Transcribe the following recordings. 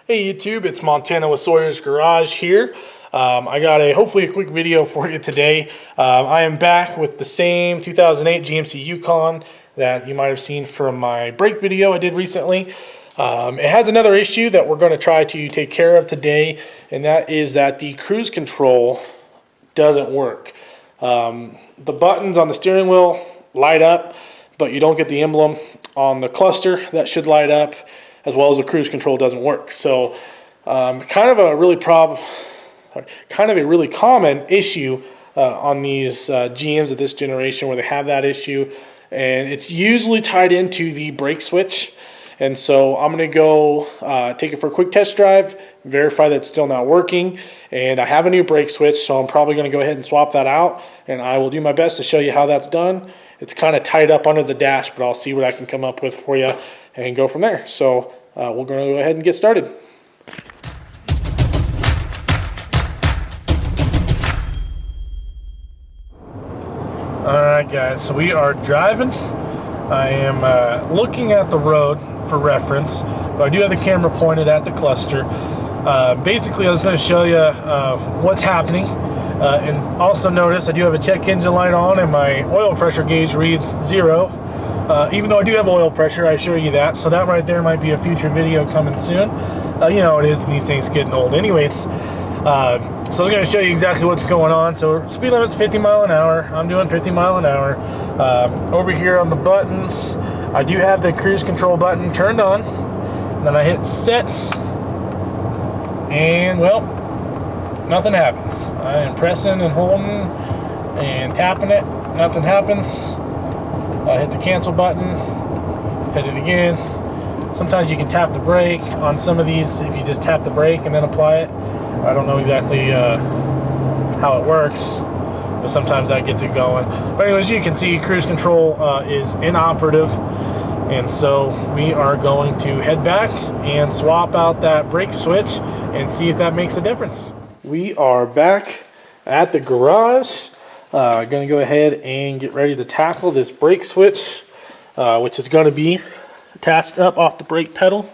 Hey YouTube, it's Montana with Sawyer's Garage here. I got hopefully a quick video for you today. I am back with the same 2008 GMC Yukon that you might have seen from my brake video I did recently. It has another issue that we're going to try to take care of today, and that is that the cruise control doesn't work. The buttons on the steering wheel light up, but you don't get the emblem on the cluster that should light up, as well as the cruise control doesn't work. So kind of a really common issue on these GMs of this generation where they have that issue, and it's usually tied into the brake switch. And so I'm going to go take it for a quick test drive, verify that it's still not working, and I have a new brake switch, so I'm probably going to go ahead and swap that out, and I will do my best to show you how that's done. It's kind of tied up under the dash, but I'll see what I can come up with for you and go from there. So we're going to go ahead and get started. Alright guys, so we are driving. I am looking at the road for reference, but I do have the camera pointed at the cluster. Basically I was going to show you what's happening. And also notice I do have a check engine light on and my oil pressure gauge reads 0. Even though I do have oil pressure, I assure you that. So that right there might be a future video coming soon. You know it is, and these things getting old. Anyways, so I'm going to show you exactly what's going on. So speed limit's 50 mile an hour. I'm doing 50 mile an hour. Over here on the buttons, I do have the cruise control button turned on. Then I hit set, and well, nothing happens. I am pressing and holding and tapping it. Nothing happens. I hit the cancel button. Hit it again. Sometimes you can tap the brake on some of these if you just tap the brake and then apply it. I don't know exactly how it works, but sometimes that gets it going. But anyways, you can see cruise control is inoperative, and so we are going to head back and swap out that brake switch and see if that makes a difference. We are back at the garage. Going to go ahead and get ready to tackle this brake switch, which is going to be attached up off the brake pedal.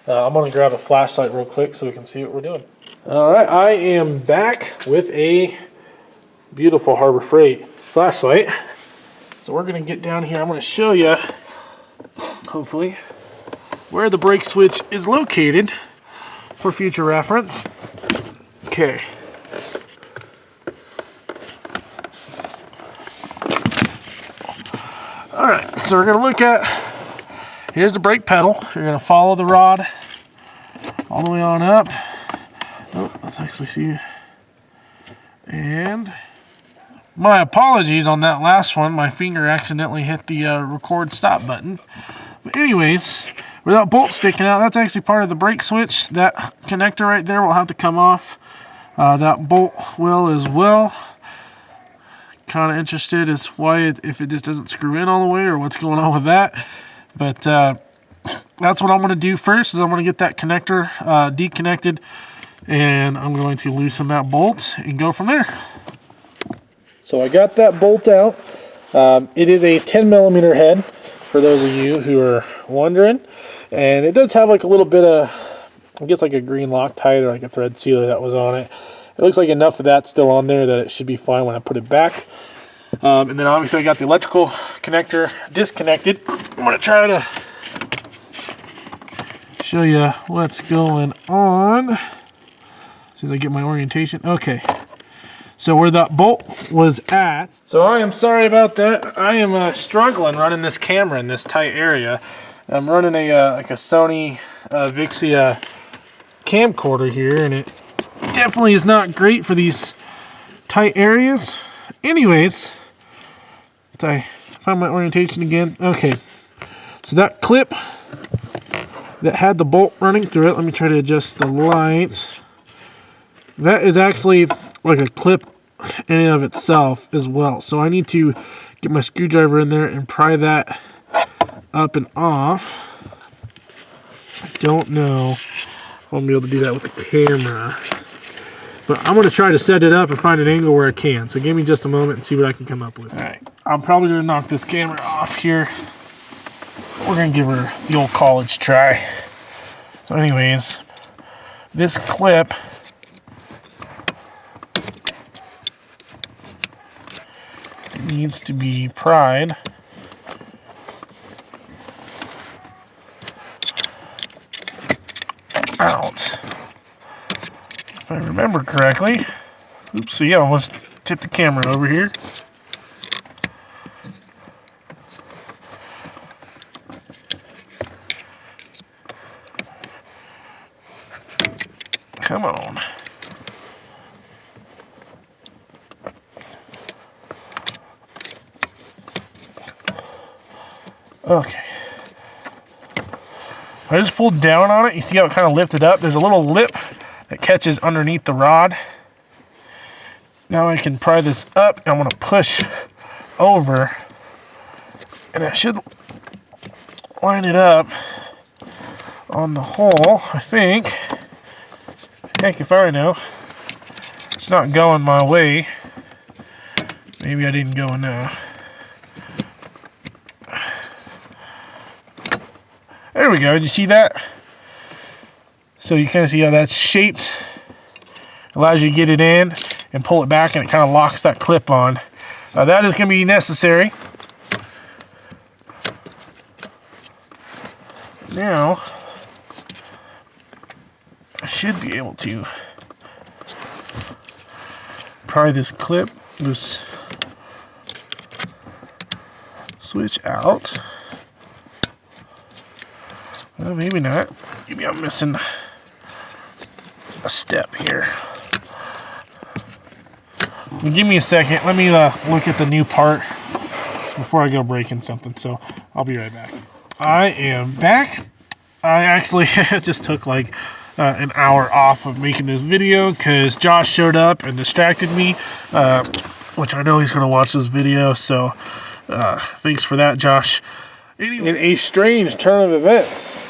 I'm going to grab a flashlight real quick so we can see what we're doing. Alright, I am back with a beautiful Harbor Freight flashlight. So we're going to get down here. I'm going to show you, hopefully, where the brake switch is located for future reference. Okay. Alright, so we're going to look at, here's the brake pedal. You're going to follow the rod all the way on up. Oh, let's actually see. And my apologies on that last one. My finger accidentally hit the record stop button. But anyways, without bolts sticking out, that's actually part of the brake switch. That connector right there will have to come off. That bolt will as well. Kind of interested as why if it just doesn't screw in all the way or what's going on with that. But that's what I'm going to do first, is I'm going to get that connector deconnected, and I'm going to loosen that bolt and go from there. So I got that bolt out. It is a 10mm head, for those of you who are wondering, and it does have like a little bit of, I guess like a green Loctite or like a thread sealer that was on it. It looks like enough of that's still on there that it should be fine when I put it back. And then obviously I got the electrical connector disconnected. I'm going to try to show you what's going on as soon as I get my orientation. Okay, so where that bolt was at, so I am sorry about that. I am struggling running this camera in this tight area. I'm running a like a Sony Vixia camcorder here, and it definitely is not great for these tight areas. Anyways, I find my orientation again. Okay, so that clip that had the bolt running through it, let me try to adjust the lights. That is actually like a clip in and of itself as well. So I need to get my screwdriver in there and pry that up and off. I don't know if I'll be able to do that with the camera, but I'm going to try to set it up and find an angle where I can. So give me just a moment and see what I can come up with. Alright, I'm probably going to knock this camera off here. We're going to give her the old college try. So anyways, this clip needs to be pried out. If I remember correctly. Oopsie, I almost tipped the camera over here. Come on. Okay. I just pulled down on it. You see how it kind of lifted up? There's a little lip that catches underneath the rod. Now I can pry this up. I'm going to push over. And that should line it up on the hole, I think. Heck if I know. It's not going my way. Maybe I didn't go enough. There we go. Did you see that? So you kind of see how that's shaped. Allows you to get it in and pull it back, and it kind of locks that clip on. That is going to be necessary. Now, I should be able to pry this clip, this switch out. Well, maybe not. Maybe I'm missing a step here. Well, give me a second. Let me look at the new part before I go breaking something. So I'll be right back. I am back. I actually just took like an hour off of making this video because Josh showed up and distracted me, which I know he's going to watch this video. So thanks for that, Josh. Anyway, in a strange turn of events,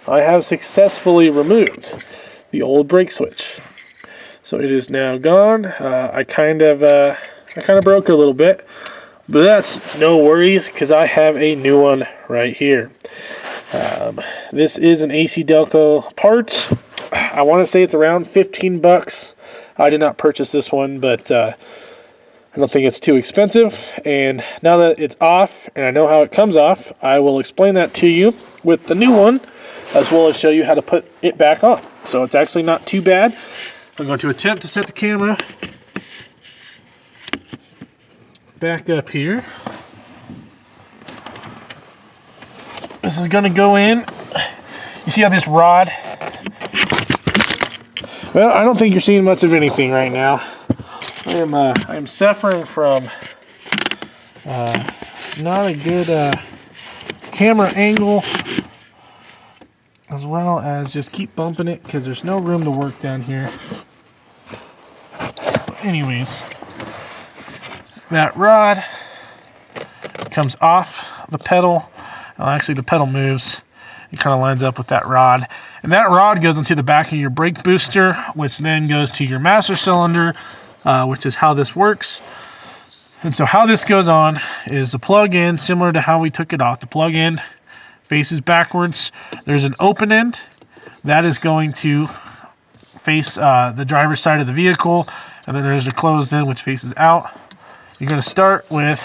I have successfully removed the old brake switch. So it is now gone. I kind of broke it a little bit, but that's no worries because I have a new one right here. This is an AC Delco part. I want to say it's around 15 bucks. I did not purchase this one, but I don't think it's too expensive. And now that it's off and I know how it comes off, I will explain that to you with the new one, as well as show you how to put it back on. So it's actually not too bad. I'm going to attempt to set the camera back up here. This is going to go in. You see how this rod? Well, I don't think you're seeing much of anything right now. I am suffering from not a good camera angle, as well as just keep bumping it because there's no room to work down here. Anyways, that rod comes off the pedal. Well, actually, the pedal moves. It kind of lines up with that rod. And that rod goes into the back of your brake booster, which then goes to your master cylinder, which is how this works. And so how this goes on is the plug-in, similar to how we took it off. The plug-in faces backwards. There's an open end. That is going to face the driver's side of the vehicle. And then there's a closed end, which faces out. You're going to start with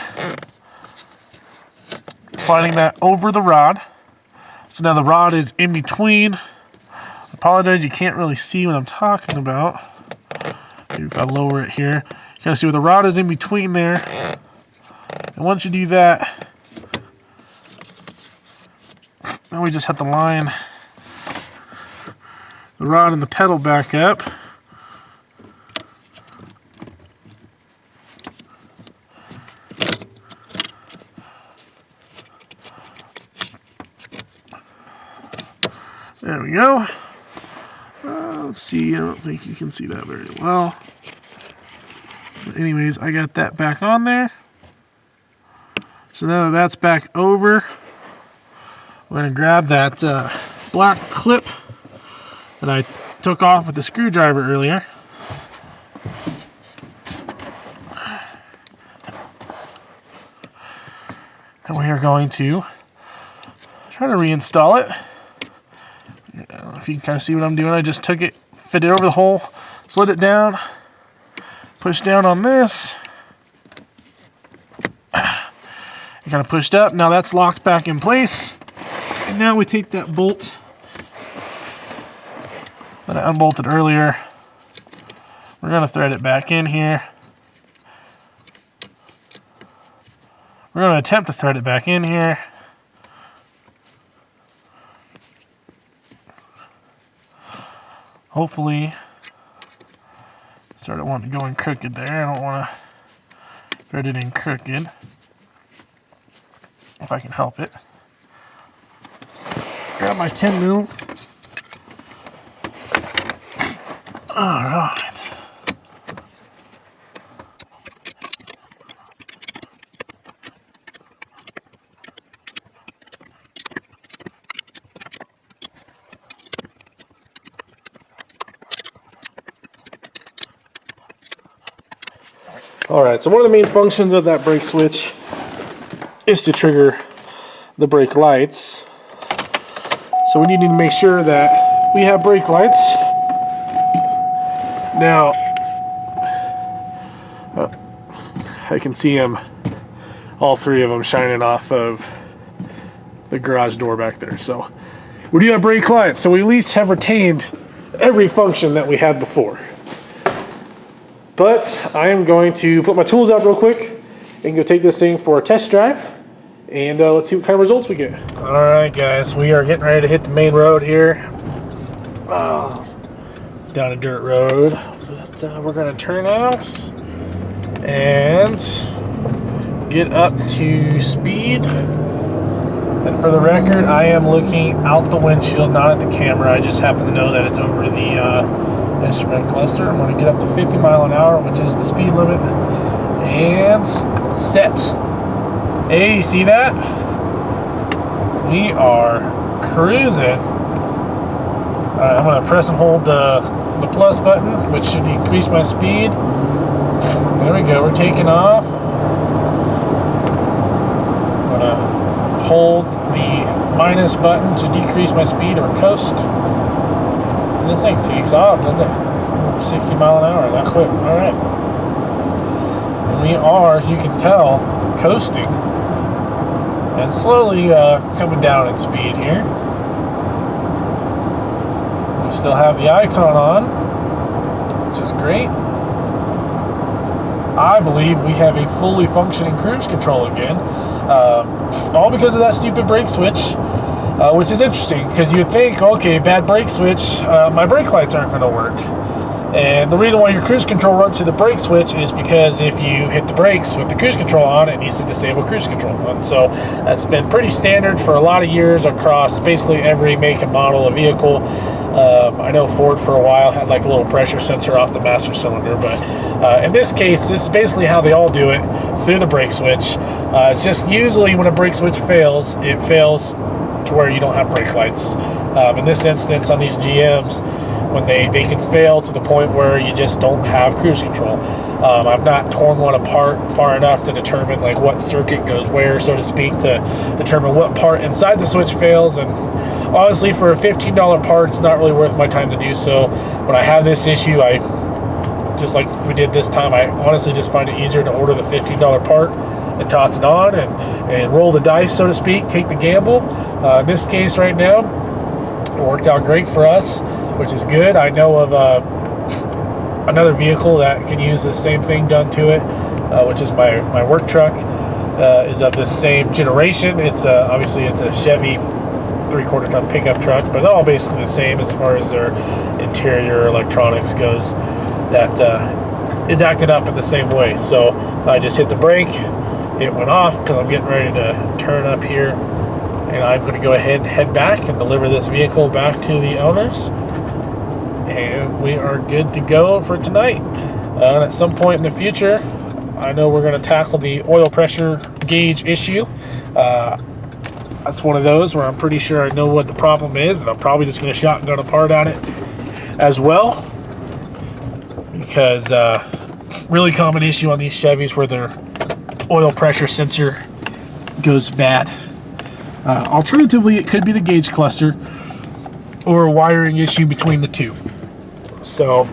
sliding that over the rod. So now the rod is in between. I apologize, you can't really see what I'm talking about. Maybe if I lower it here. You can see where the rod is in between there. And once you do that, now we just have to line the rod and the pedal back up. There we go. Let's see, I don't think you can see that very well. But anyways, I got that back on there. So now that that's back over, we're going to grab that black clip that I took off with the screwdriver earlier. And we are going to try to reinstall it. If you can kind of see what I'm doing, I just took it fit it over the hole, slid it down, push down on this. It kind of pushed up. Now that's locked back in place. And now we take that bolt that I unbolted earlier. We're going to thread it back in here. We're going to attempt to thread it back in here. Hopefully, started wanting to go in crooked there. I don't want to thread it in crooked, if I can help it. Grab my 10 mil. All right. Alright, so one of the main functions of that brake switch is to trigger the brake lights. So we need to make sure that we have brake lights. Now, I can see them, all three of them shining off of the garage door back there. So we do have brake lights, so we at least have retained every function that we had before. But I am going to put my tools out real quick and go take this thing for a test drive, and let's see what kind of results we get. All right, guys, we are getting ready to hit the main road here. Down a dirt road. But we're going to turn out and get up to speed. And for the record, I am looking out the windshield, not at the camera. I just happen to know that it's over the instrument cluster. I'm going to get up to 50 miles an hour, which is the speed limit, and set. Hey, you see that? We are cruising. Alright, I'm going to press and hold the plus button, which should increase my speed. There we go, we're taking off. I'm going to hold the minus button to decrease my speed or coast. And this thing takes off, doesn't it? 60 miles an hour, that quick. All right. And we are, as you can tell, coasting. And slowly coming down in speed here. We still have the icon on, which is great. I believe we have a fully functioning cruise control again. All because of that stupid brake switch. Which is interesting, because you'd think, okay, bad brake switch, my brake lights aren't going to work. And the reason why your cruise control runs to the brake switch is because if you hit the brakes with the cruise control on, it needs to disable cruise control. And so that's been pretty standard for a lot of years across basically every make and model of vehicle. I know Ford for a while had like a little pressure sensor off the master cylinder, but in this case, this is basically how they all do it, through the brake switch. It's just usually when a brake switch fails, it fails to where you don't have brake lights. In this instance, on these GMs, when they can fail to the point where you just don't have cruise control. I've not torn one apart far enough to determine like what circuit goes where, so to speak, to determine what part inside the switch fails. And honestly, for a $15 part, it's not really worth my time to do so. When I have this issue, I just like we did this time, I honestly just find it easier to order the $15 part and toss it on and roll the dice, so to speak, take the gamble. In this case right now, it worked out great for us, which is good. I know of another vehicle that can use the same thing done to it, which is my work truck, is of the same generation. It's obviously it's a Chevy 3/4 ton pickup truck, but they're all basically the same as far as their interior electronics goes. That is acted up in the same way. So I just hit the brake, it went off because I'm getting ready to turn up here, and I'm going to go ahead and head back and deliver this vehicle back to the owners, and we are good to go for tonight. And at some point in the future, I know we're going to tackle the oil pressure gauge issue. That's one of those where I'm pretty sure I know what the problem is, and I'm probably just going to shotgun a part on it as well, because really common issue on these Chevys where their oil pressure sensor goes bad. Alternatively, it could be the gauge cluster or a wiring issue between the two. So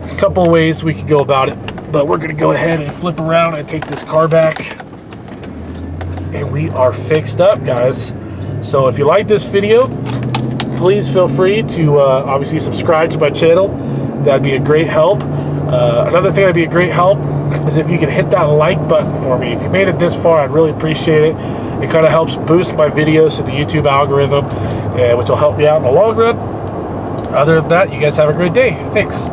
a couple ways we could go about it, but we're gonna go ahead and flip around and take this car back, and we are fixed up, guys. So if you like this video, please feel free to obviously subscribe to my channel. That'd be a great help. Another thing that'd be a great help is if you could hit that like button for me. If you made it this far, I'd really appreciate it. It kind of helps boost my videos to the YouTube algorithm, which will help me out in the long run. Other than that, you guys have a great day. Thanks.